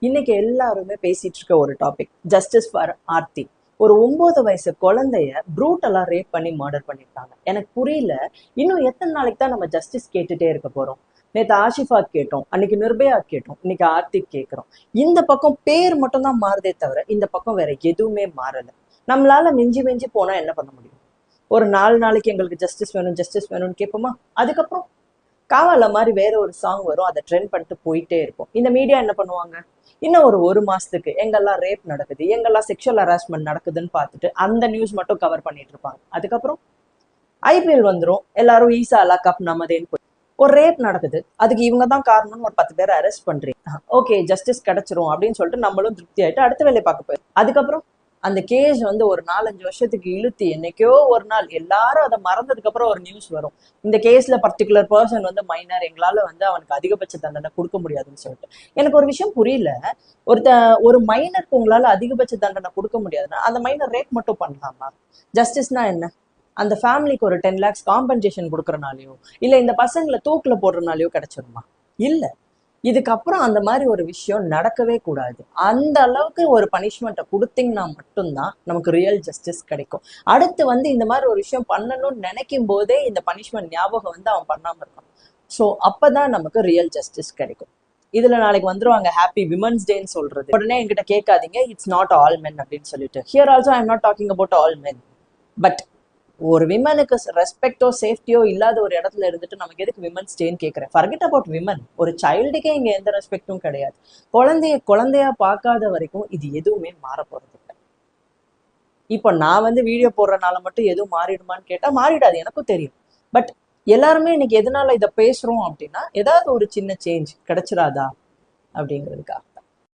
இன்னைக்கு எல்லாருமே பேசிட்டு இருக்க ஒரு டாபிக் ஜஸ்டிஸ் ஃபார் ஆர்த்தி. ஒரு 9 வயசு குழந்தைய ப்ரூட்டலா ரேப் பண்ணி மர்டர் பண்ணிட்டாங்க. எனக்கு புரியல, இன்னும் எத்தனை நாளைக்கு தான் நம்ம ஜஸ்டிஸ் கேட்டுட்டே இருக்க போறோம்? நேத்து ஆஷிஃபா கேட்டோம், அன்னைக்கு நிர்பயா கேட்டோம், இன்னைக்கு ஆர்த்திக் கேட்கிறோம். இந்த பக்கம் பேர் மட்டும் தான் மாறுதே தவிர இந்த பக்கம் வேற எதுவுமே மாறல. நம்மளால மிஞ்சி மிஞ்சி போனா என்ன பண்ண முடியும்? ஒரு 4 நாளைக்கு எங்களுக்கு ஜஸ்டிஸ் வேணும் ஜஸ்டிஸ் வேணும்னு கேட்போமா? அதுக்கப்புறம் காவால மாதிரி வேற ஒரு சாங் வரும், அதை ட்ரெண்ட் பண்ணிட்டு போயிட்டே இருக்கும். இந்த மீடியா என்ன பண்ணுவாங்க? இன்னும் ஒரு மாசத்துக்கு எங்கெல்லாம் ரேப் நடக்குது, எங்கெல்லாம் செக்ஷுவல் ஹராஸ்மெண்ட் நடக்குதுன்னு பார்த்துட்டு அந்த நியூஸ் மட்டும் கவர் பண்ணிட்டு இருப்பாங்க. அதுக்கப்புறம் ஐபிஎல் வந்துடும், எல்லாரும் ஈசா அல்லா கப் நமதேன்னு போய் ஒரு ரேப் நடக்குது, அதுக்கு இவங்க தான் காரணம்னு ஒரு 10 பேரை அரெஸ்ட் பண்றீங்க. ஓகே, ஜஸ்டிஸ் கிடைச்சிரும் அப்படின்னு சொல்லிட்டு நம்மளும் திருப்தி ஆயிட்டு அடுத்த வேலையை பார்க்க போயிடும். அதுக்கப்புறம் அந்த கேஸ் ஒரு 4-5 வருஷத்துக்கு இழுத்து என்னைக்கோ ஒரு நாள் எல்லாரும் அதை மறந்ததுக்கு அப்புறம் ஒரு நியூஸ் வரும், இந்த கேஸ்ல பர்டிகுலர் பர்சன் மைனர், எங்களால அவனுக்கு அதிகபட்ச தண்டனை கொடுக்க முடியாதுன்னு சொல்லிட்டு. எனக்கு ஒரு விஷயம் புரியல, ஒரு மைனருக்கு உங்களால அதிகபட்ச தண்டனை கொடுக்க முடியாதுன்னா அந்த மைனர் ரேப் மட்டும் பண்ணலாமா? ஜஸ்டிஸ்னா என்ன? அந்த ஃபேமிலிக்கு ஒரு 10 lakhs காம்பன்சேஷன் கொடுக்கறனாலயோ இல்ல இந்த பசங்களை தூக்குல போடுறதுனாலயோ கிடைச்சிருமா? இல்ல. இதுக்கப்புறம் அந்த மாதிரி ஒரு விஷயம் நடக்கவே கூடாது. அந்த அளவுக்கு ஒரு பனிஷ்மெண்ட்டை கொடுத்தீங்கன்னா மட்டும்தான் நமக்கு ரியல் ஜஸ்டிஸ் கிடைக்கும். அடுத்து இந்த மாதிரி ஒரு விஷயம் பண்ணணும்னு நினைக்கும் போதே இந்த பனிஷ்மெண்ட் ஞாபகம் அவன் பண்ணாம இருக்கான். ஸோ அப்பதான் நமக்கு ரியல் ஜஸ்டிஸ் கிடைக்கும். இதுல நாளைக்கு வந்துருவாங்க ஹாப்பி விமன்ஸ் டேன்னு சொல்றது, உடனே என்கிட்ட கேட்காதீங்க இட்ஸ் நாட் ஆல் மென் அப்படின்னு சொல்லிட்டு. Here also I am not talking about all men. But ஒரு விமனுக்கு ரெஸ்பெக்டோ சேஃப்டியோ இல்லாத ஒரு இடத்துல இருந்துட்டு நமக்கு எதுக்கு விமன்ஸ் டேன்னு கேட்குறேன்? Forget about women. ஒரு சைல்டுக்கே இங்க எந்த ரெஸ்பெக்டும் கிடையாது. குழந்தையா பார்க்காத வரைக்கும் இது எதுவுமே மாற போறது இல்லை. இப்போ நான் வீடியோ போடுறதுனால மட்டும் எதுவும் மாறிடுமான்னு கேட்டா மாறிடாது, எனக்கும் தெரியும். பட் எல்லாருமே இன்னைக்கு எதனால இதை பேசுறோம் அப்படின்னா ஏதாவது ஒரு சின்ன சேஞ்ச் கிடைச்சிடாதா அப்படிங்கிறதுக்கா.